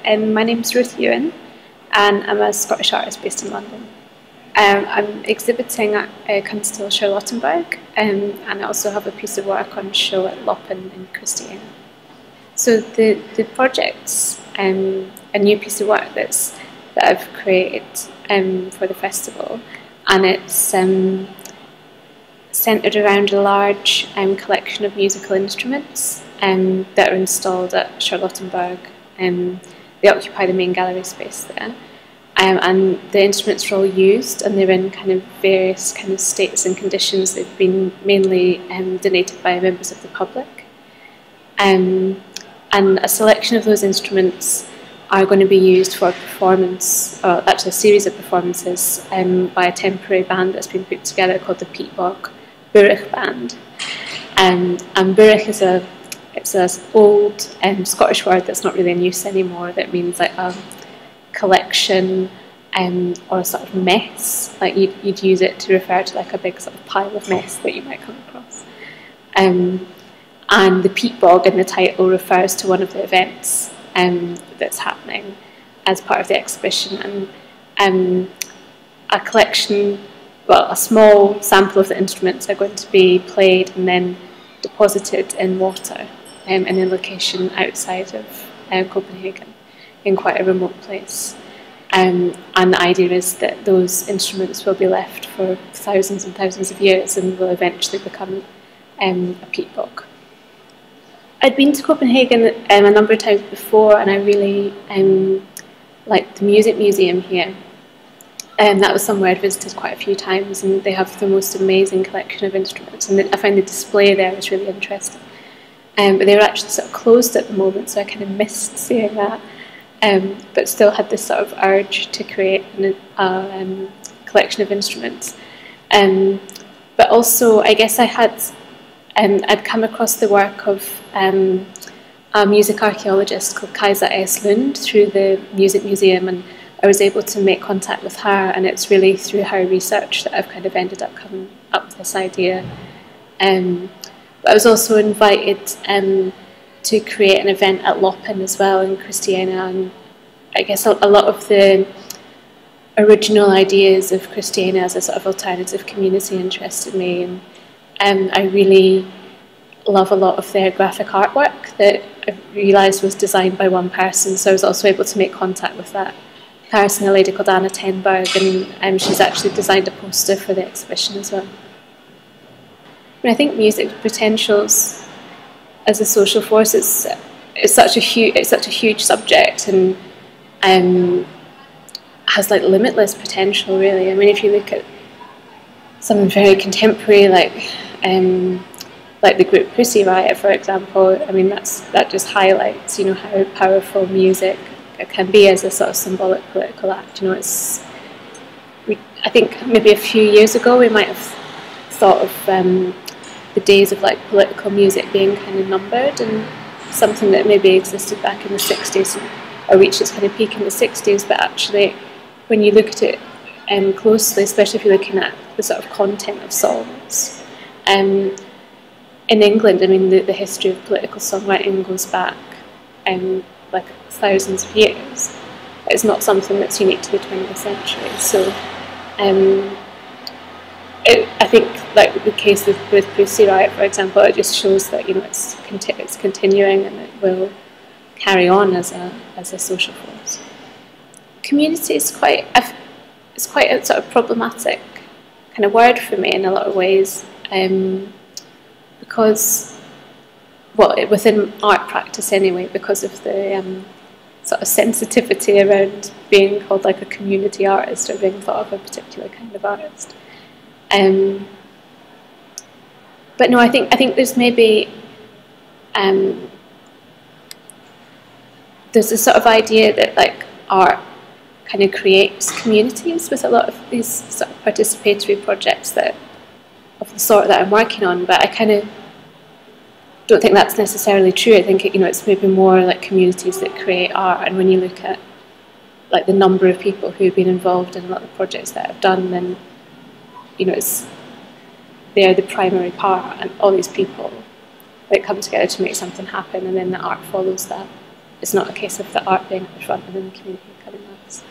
My name's Ruth Ewan, and I'm a Scottish artist based in London. I'm exhibiting at Kunsthal Charlottenborg, and I also have a piece of work on show at Loppen in Christiania. So the project's a new piece of work that I've created for the festival, and it's centred around a large collection of musical instruments that are installed at Charlottenborg. They occupy the main gallery space there, and the instruments are all used, and they're in kind of various kind of states and conditions. They've been mainly donated by members of the public, and a selection of those instruments are going to be used for a performance, or actually a series of performances by a temporary band that's been put together called the Jukebox Band. And Búrich is it's an old Scottish word that's not really in use anymore, that means like a collection or a sort of mess. Like you'd use it to refer to like a big sort of pile of mess that you might come across. And the peat bog in the title refers to one of the events that's happening as part of the exhibition. And a collection, well, a small sample of the instruments are going to be played and then deposited in water in a location outside of Copenhagen, in quite a remote place. And the idea is that those instruments will be left for thousands and thousands of years and will eventually become a peat bog. I'd been to Copenhagen a number of times before, and I really liked the music museum here. That was somewhere I'd visited quite a few times, and they have the most amazing collection of instruments, and I find the display there was really interesting. But they were actually sort of closed at the moment, so I kind of missed seeing that, but still had this sort of urge to create a collection of instruments. But also, I guess I'd come across the work of a music archaeologist called Kajsa S. Lund through the Music Museum, and I was able to make contact with her, and it's really through her research that I've kind of ended up coming up with this idea. But I was also invited to create an event at Loppen as well in Christiania, and I guess a lot of the original ideas of Christiania as a sort of alternative community interested me, and I really love a lot of their graphic artwork that I realised was designed by one person, so I was also able to make contact with that person, a lady called Anna Tenberg, and she's actually designed a poster for the exhibition as well. And I think music's potentials as a social force is such a huge subject, and has like limitless potential, really. I mean, if you look at something very contemporary like the group Pussy Riot, for example, I mean that just highlights, you know, how powerful music can be as a sort of symbolic political act. You know, I think maybe a few years ago we might have thought of the days of like political music being kind of numbered, and something that maybe existed back in the 60s or reached its kind of peak in the 60s. But actually, when you look at it closely, especially if you're looking at the sort of content of songs, in England, I mean, the history of political songwriting goes back like thousands of years. It's not something that's unique to the 20th century. So I think, like the case with Pussy Riot, for example, it just shows that, you know, it's continuing, and it will carry on as a social force. Community is quite a sort of problematic kind of word for me in a lot of ways, because, well, within art practice anyway, because of the sort of sensitivity around being called like a community artist or being thought of a particular kind of artist. But no, I think there's maybe there's a sort of idea that like art kind of creates communities with a lot of these sort of participatory projects of the sort that I'm working on, but I kind of don't think that's necessarily true. I think it's maybe more like communities that create art, and when you look at like the number of people who've been involved in a lot of projects that I've done, then they're the primary part, and all these people that come together to make something happen, and then the art follows that. it's not a case of the art being at the front and then the community coming last.